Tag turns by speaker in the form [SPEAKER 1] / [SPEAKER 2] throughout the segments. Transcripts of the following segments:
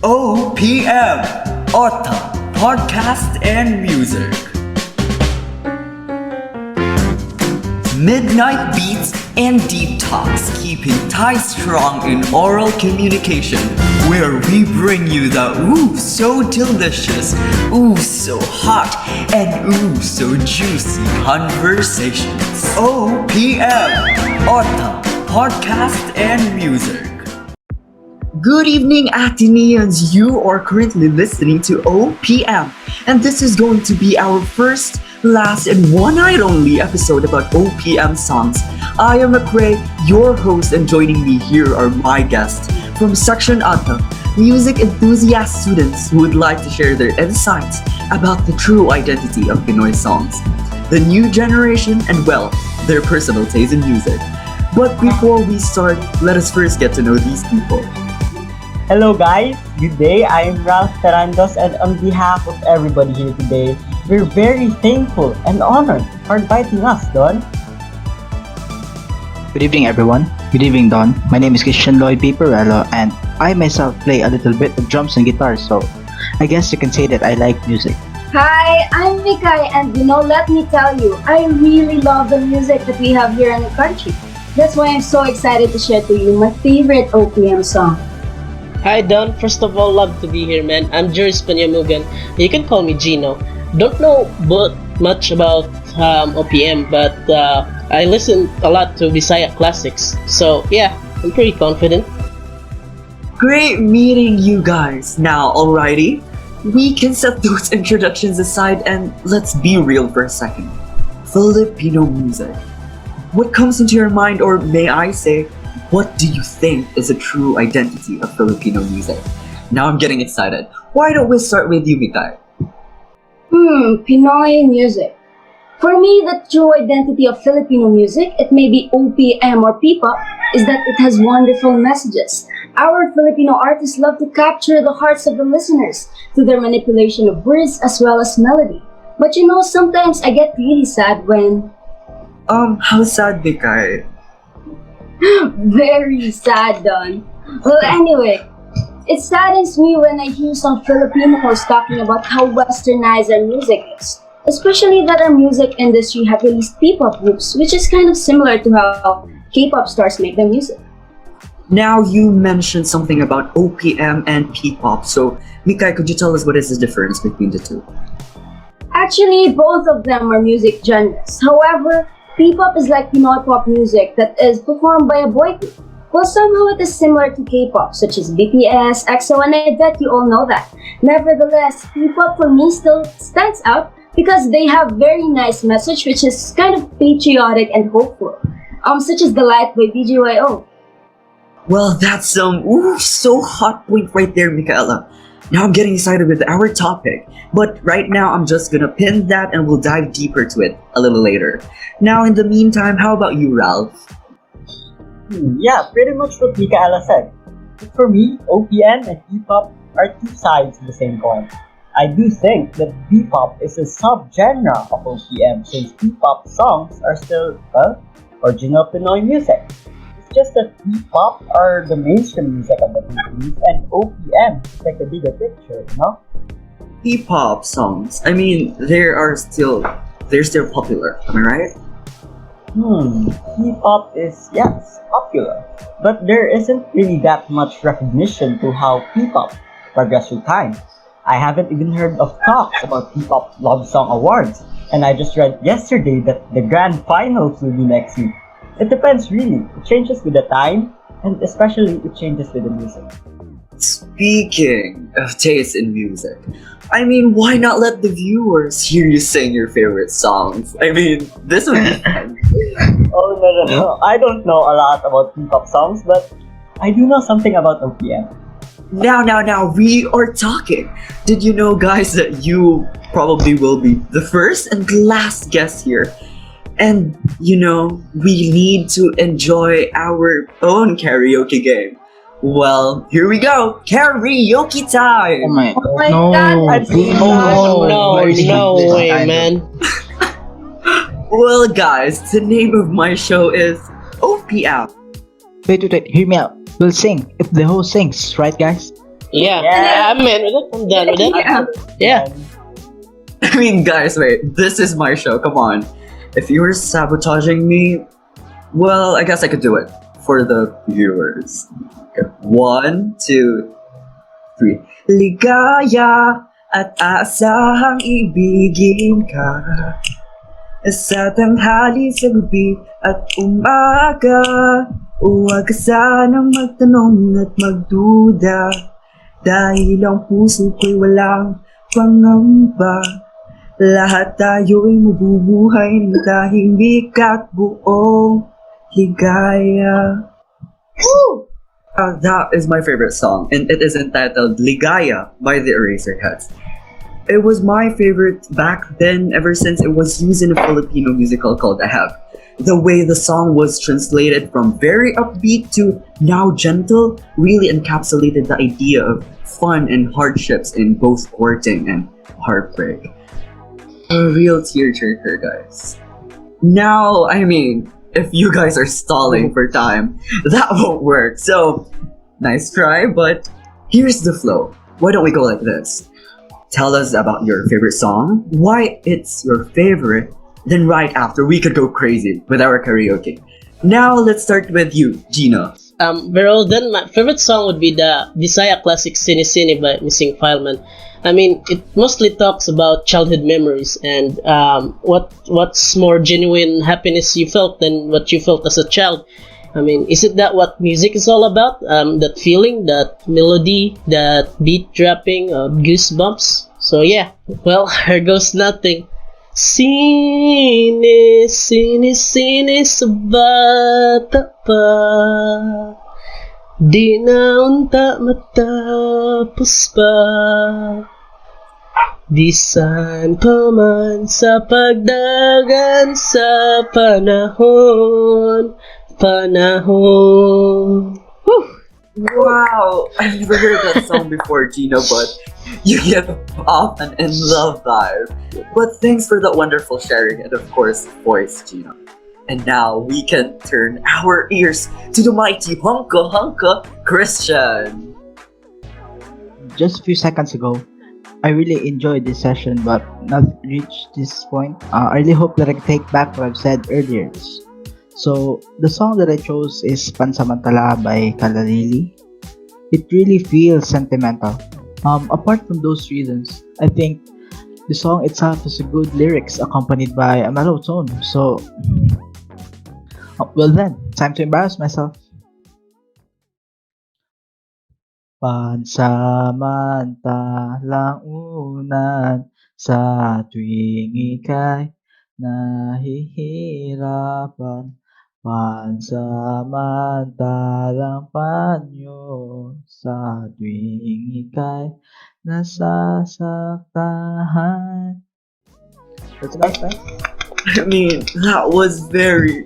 [SPEAKER 1] OPM Ota Podcast and Music. Midnight beats and deep talks, keeping ties strong in oral communication, where we bring you the ooh so delicious, ooh so hot, and ooh so juicy conversations. OPM Ota Podcast and Music. Good evening, Athenians. You are currently listening to OPM, and this is going to be our first, last, and one night only episode about OPM songs. I am McRae, your host, and joining me here are my guests from Section Ota, music enthusiast students who would like to share their insights about the true identity of Pinoy songs, the new generation, and well, their personal taste in music. But before we start, let us first get to know these people.
[SPEAKER 2] Hello guys, good day. I am Ralph Tarandos, and on behalf of everybody here today, we're very thankful and honored for inviting us, Don.
[SPEAKER 3] Good evening, everyone. Good evening, Don. My name is Christian Lloyd Paparello, and I myself play a little bit of drums and guitar, so I guess you can say that I like music.
[SPEAKER 4] Hi, I'm Mikay, and let me tell you, I really love the music that we have here in the country. That's why I'm so excited to share to you my favorite OPM song.
[SPEAKER 5] Hi Don, first of all, love to be here, man. I'm Juris Panyamugan. You can call me Gino. Don't know much about OPM, but I listen a lot to Bisaya classics. So yeah, I'm pretty confident.
[SPEAKER 1] Great meeting you guys. Now, alrighty, we can set those introductions aside and let's be real for a second. Filipino music. What comes into your mind, or may I say, what do you think is a true identity of Filipino music? Now I'm getting excited. Why don't we start with you, Mikay?
[SPEAKER 4] Pinoy music. For me, the true identity of Filipino music, it may be OPM or P-pop, is that it has wonderful messages. Our Filipino artists love to capture the hearts of the listeners through their manipulation of words as well as melody. But sometimes I get really sad when...
[SPEAKER 1] How sad, Mikay?
[SPEAKER 4] Very sad, Don. Well, anyway, it saddens me when I hear some Filipinos talking about how westernized our music is. Especially that our music industry have released P-pop groups, which is kind of similar to how K-pop stars make their music.
[SPEAKER 1] Now you mentioned something about OPM and P-pop, so Mikay, could you tell us what is the difference between the two?
[SPEAKER 4] Actually, both of them are music genres. However, P-pop is like Pinoy pop music that is performed by a boy group. Well, somehow it is similar to K-pop, such as BTS, EXO, and I bet you all know that. Nevertheless, P-pop for me still stands out because they have very nice message, which is kind of patriotic and hopeful, such as The Light by BGYO.
[SPEAKER 1] Well, that's so hot point right there, Michaela. Now I'm getting excited with our topic, but right now I'm just gonna pin that and we'll dive deeper to it a little later. Now, in the meantime, how about you, Ralph?
[SPEAKER 2] Yeah, pretty much what Micaela said. For me, OPM and P-pop are two sides of the same coin. I do think that P-pop is a sub-genre of OPM since P-pop songs are still, original Pinoy music. It's just that P-pop are the mainstream music of the Philippines and OPM is like the bigger picture,
[SPEAKER 1] P-pop songs. I mean, they're still popular. Am I right?
[SPEAKER 2] P-pop is, yes, popular. But there isn't really that much recognition to how P-pop progressed through time. I haven't even heard of talks about P-pop Love Song Awards, and I just read yesterday that the grand finals will be next week. It depends really. It changes with the time, and especially it changes with the music.
[SPEAKER 1] Speaking of taste in music, I mean, why not let the viewers hear you sing your favorite songs? I mean, this would be fun.
[SPEAKER 2] Oh, no. I don't know a lot about P-pop songs, but I do know something about OPM.
[SPEAKER 1] Now, we are talking. Did you know, guys, that you probably will be the first and last guest here? And, we need to enjoy our own karaoke game. Well, here we go. Karaoke time!
[SPEAKER 3] Oh my,
[SPEAKER 4] God.
[SPEAKER 5] No way, man.
[SPEAKER 1] Well, guys, the name of my show is OPM.
[SPEAKER 3] Wait, hear me out. We'll sing if the host sings, right, guys?
[SPEAKER 5] Yeah,
[SPEAKER 2] Yeah.
[SPEAKER 5] I'm in with it. I'm done with it.
[SPEAKER 4] Yeah.
[SPEAKER 5] Yeah.
[SPEAKER 1] I mean, guys, wait. This is my show. Come on. If you were sabotaging me, well, I guess I could do it for the viewers. Okay. 1, 2, 3. Ligaya at asahang ibigin ka sa tanghali, sa gabi at umaga. Huwag ka sanang magtanong at magduda, dahil ang puso ko'y walang pangamba. Lahat tayo'y mabubuhay na tahimik at buong ligaya. That is my favorite song, and it is entitled Ligaya by the Eraserheads. It was my favorite back then, ever since it was used in a Filipino musical called Ahab. The way the song was translated from very upbeat to now gentle really encapsulated the idea of fun and hardships in both courting and heartbreak. A real tearjerker, guys. Now, I mean, if you guys are stalling for time, that won't work. So, nice try, but here's the flow. Why don't we go like this? Tell us about your favorite song, why it's your favorite, then right after we could go crazy with our karaoke. Now, let's start with you, Gina.
[SPEAKER 5] Well, then my favorite song would be the Bisaya classic Sini Sini by Missing Fileman. I mean, it mostly talks about childhood memories and what's more genuine happiness you felt than what you felt as a child. I mean, isn't that what music is all about? That feeling, that melody, that beat dropping, goosebumps. So yeah, well, here goes nothing. Sini, sini, sini sa bata pa, di na unta matapos pa. Di saan pa man sa pagdagan sa panahon. Whew.
[SPEAKER 1] Wow, I've never heard that song before, Gina, but you give off an in love vibe. But thanks for that wonderful sharing and, of course, voice, Gina. And now we can turn our ears to the mighty Hunka Christian.
[SPEAKER 3] Just a few seconds ago, I really enjoyed this session, but not reached this point. I really hope that I can take back what I've said earlier. So, the song that I chose is Pansamantala by Kalalili. It really feels sentimental. Apart from those reasons, I think the song itself has a good lyrics accompanied by a mellow tone. So, well then, time to embarrass myself. Pansamantalang unan sa tuwing ika'y nahihirapan. Pansamantalang panyo sa tuwing ika'y nasasaktahan. That's about that.
[SPEAKER 1] I mean, that was very,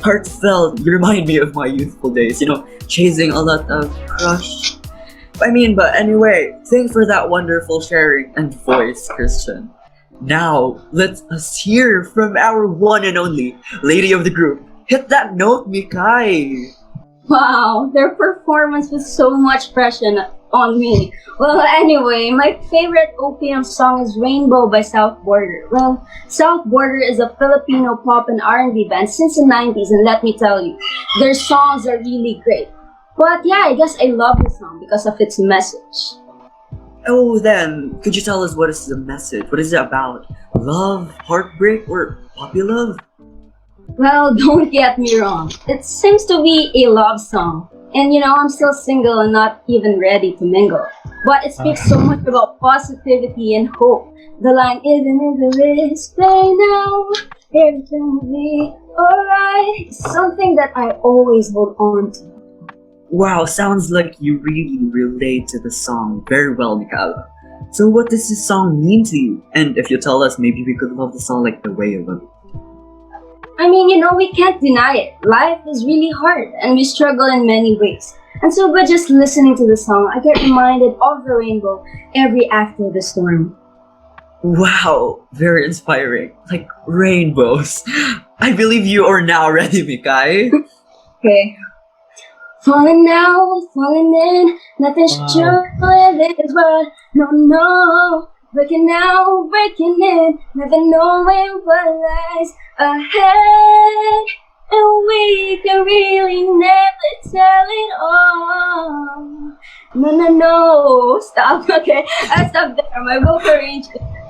[SPEAKER 1] heartfelt. You remind me of my youthful days, chasing a lot of crush. I mean, but anyway, thanks for that wonderful sharing and voice, Christian. Now, let us hear from our one and only lady of the group. Hit that note, Mikai!
[SPEAKER 4] Wow, their performance was so much pressure on me. Well, anyway, my favorite OPM song is Rainbow by South Border. Well, South Border is a Filipino pop and R&B band since the 90s, and let me tell you, their songs are really great. But yeah, I guess I love the song because of its message.
[SPEAKER 1] Oh, then, could you tell us what is the message? What is it about? Love, heartbreak, or puppy love?
[SPEAKER 4] Well, don't get me wrong. It seems to be a love song. And I'm still single and not even ready to mingle. But it speaks so much about positivity and hope. The line, even if the risk play now, everything will be alright. It's something that I always hold on to.
[SPEAKER 1] Wow, sounds like you really relate to the song very well, Mikala. So what does this song mean to you? And if you tell us, maybe we could love the song like the way you love it.
[SPEAKER 4] I mean, we can't deny it. Life is really hard and we struggle in many ways. And so by just listening to the song, I get reminded of the rainbow every after the storm.
[SPEAKER 1] Wow, very inspiring. Like rainbows. I believe you are now ready, Mikai.
[SPEAKER 4] Okay. Falling out, falling in, nothing's
[SPEAKER 2] Wow.
[SPEAKER 4] true in this world. No, no. Breaking out, breaking in, never knowing what lies ahead. And we can really never tell it all. No, no, no. Stop. Okay, I stopped there. My vocal range.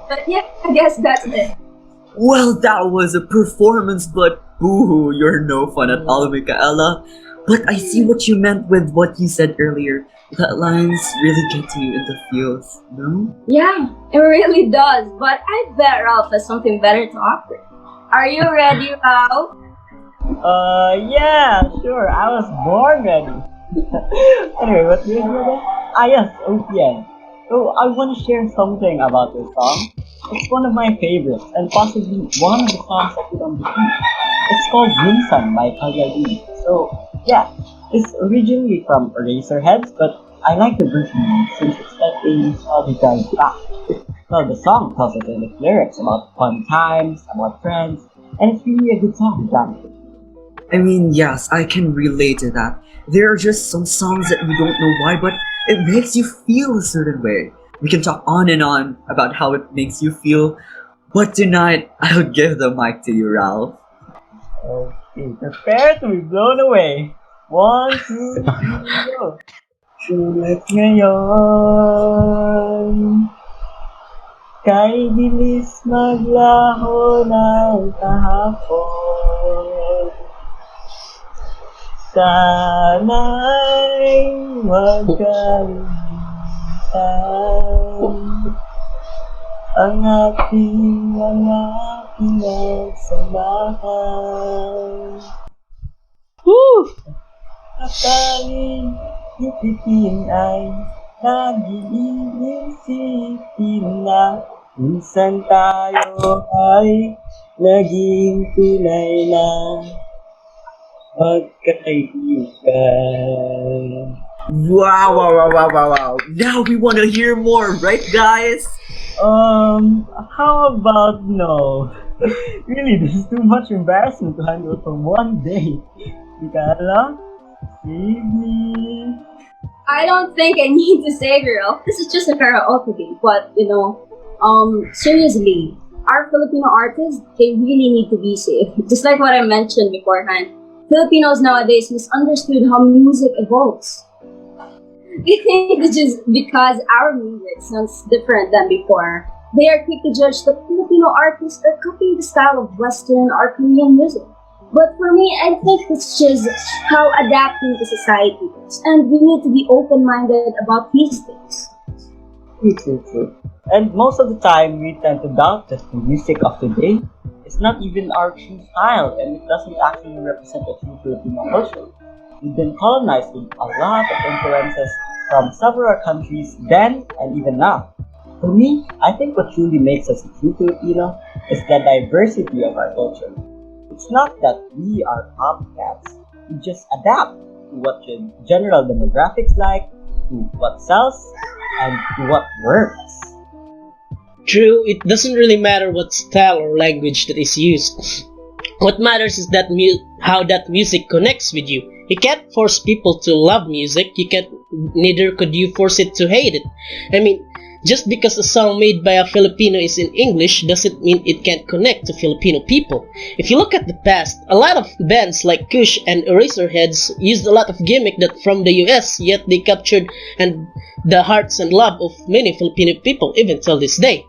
[SPEAKER 4] But yeah, I guess that's it.
[SPEAKER 1] Well, that was a performance, but boo, you're no fun at all, Michaela. But I see what you meant with what you said earlier. That lines really get you in the feels, no?
[SPEAKER 4] Yeah, it really does. But I bet Ralph has something better to offer. Are you ready, Ralph?
[SPEAKER 2] Yeah, sure. I was born ready. Anyway, what did you again? Ah, yes, OPM. So, I want to share something about this song. It's one of my favorites, and possibly one of the songs I put on the beat. It's called Minsan by Karaoke. So, yeah, it's originally from Eraserheads, but I like the version since it's got a nostalgic back. Well, the song tells us in its lyrics about fun times, about friends, and it's really a good song to dance to.
[SPEAKER 1] I mean, yes, I can relate to that. There are just some songs that you don't know why, but it makes you feel a certain way. We can talk on and on about how it makes you feel, but tonight I'll give the mic to you, Ralph.
[SPEAKER 2] Okay, prepare to be blown away. 1, 2, 3, go. Sulat ngayon, kay bilis maglaho ng kahapon. Sana'y huwag kalimutan ang ating mga pinagsamahan.
[SPEAKER 5] Woo!
[SPEAKER 2] Sakaling ipitin ay nag-iisipin na minsan tayo ay naging tunay na magkakaibigan.
[SPEAKER 1] Wow, wow, wow, wow, wow, wow. Now we want to hear more, right, guys?
[SPEAKER 2] How about no? Really, this is too much embarrassment to handle for one day. Mikala? Sige.
[SPEAKER 4] I don't think I need to say, girl. This is just a karaoke game. But, seriously, our Filipino artists, they really need to be safe. Just like what I mentioned beforehand. Filipinos nowadays misunderstood how music evolves. They think it's just because our music sounds different than before. They are quick to judge that Filipino artists are copying the style of Western or Korean music. But for me, I think it's just how adapting to society is. And we need to be open-minded about these things.
[SPEAKER 2] True. And most of the time, we tend to doubt that the music of today is not even our true style and it doesn't actually represent a true Filipino culture. We've been colonized with a lot of influences from several countries then and even now. For me, I think what truly makes us a true Filipino is the diversity of our culture. It's not that we are copycats. We just adapt to what the general demographics like, to what sells, and to what works.
[SPEAKER 5] True, it doesn't really matter what style or language that is used. What matters is that how that music connects with you. You can't force people to love music. Neither could you force it to hate it. I mean, just because a song made by a Filipino is in English doesn't mean it can't connect to Filipino people. If you look at the past, a lot of bands like Kush and Eraserheads used a lot of gimmick that from the US, yet they captured the hearts and love of many Filipino people even till this day.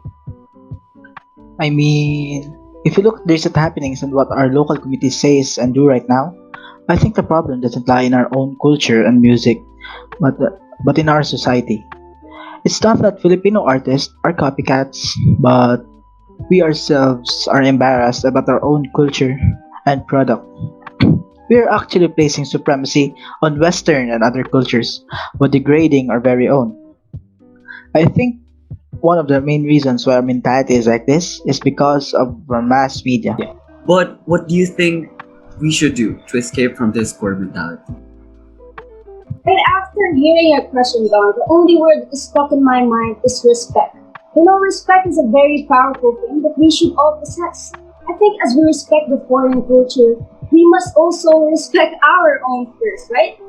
[SPEAKER 3] I mean, if you look at recent happenings and what our local community says and do right now, I think the problem doesn't lie in our own culture and music, but in our society. It's not that Filipino artists are copycats, but we ourselves are embarrassed about our own culture and product. We are actually placing supremacy on Western and other cultures while degrading our very own. I think one of the main reasons why our mentality is like this is because of our mass media.
[SPEAKER 1] But what do you think we should do to escape from this poor mentality?
[SPEAKER 4] And after hearing your question, Don, the only word that is stuck in my mind is respect. Respect is a very powerful thing that we should all possess. I think as we respect the foreign culture, we must also respect our own first, right?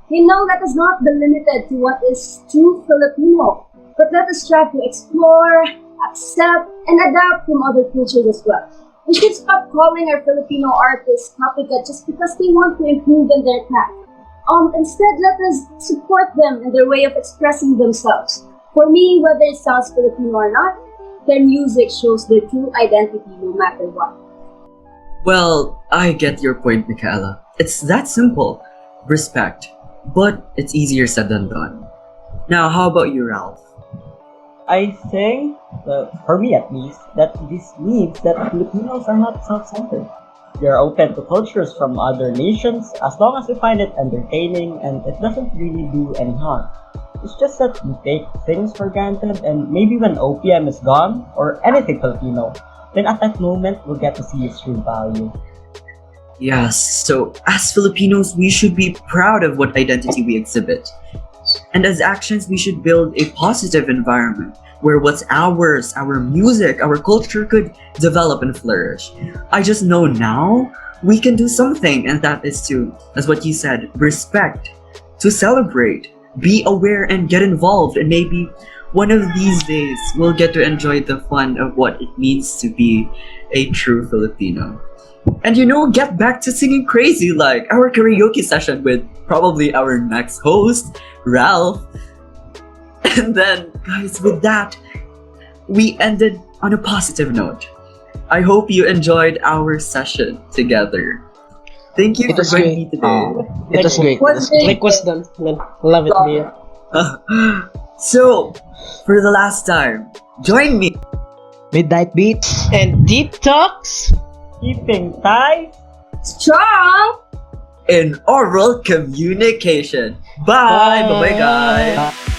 [SPEAKER 4] Let us not be limited to what is true Filipino, but let us try to explore, accept, and adapt from other cultures as well. We should stop calling our Filipino artists copycat just because they want to improve in their craft. Instead, let us support them in their way of expressing themselves. For me, whether it sounds Filipino or not, their music shows their true identity no matter what.
[SPEAKER 1] Well, I get your point, Michaela. It's that simple. Respect. But it's easier said than done. Now, how about you, Ralph?
[SPEAKER 2] I think, for me at least, that this means that Filipinos are not self-centered. We are open to cultures from other nations as long as we find it entertaining and it doesn't really do any harm. It's just that we take things for granted, and maybe when OPM is gone, or anything Filipino, then at that moment we'll get to see its true value.
[SPEAKER 1] Yes, so as Filipinos, we should be proud of what identity we exhibit. And as actions, we should build a positive environment where what's ours, our music, our culture could develop and flourish. I just know now we can do something, and that is to, as what you said, respect, to celebrate, be aware and get involved, and maybe one of these days we'll get to enjoy the fun of what it means to be a true Filipino. And get back to singing crazy like our karaoke session with probably our next host, Ralph. And then, guys, with that, we ended on a positive note. I hope you enjoyed our session together. Thank you
[SPEAKER 3] It
[SPEAKER 1] for
[SPEAKER 3] was
[SPEAKER 1] joining me
[SPEAKER 3] great.
[SPEAKER 1] today.
[SPEAKER 3] It was great.
[SPEAKER 5] Like was done. Love it, Mia.
[SPEAKER 1] So, for the last time, join me.
[SPEAKER 3] Midnight Beats.
[SPEAKER 5] And deep talks.
[SPEAKER 2] Keeping ties.
[SPEAKER 4] Strong!
[SPEAKER 1] In oral communication. Bye. Bye-bye, guys.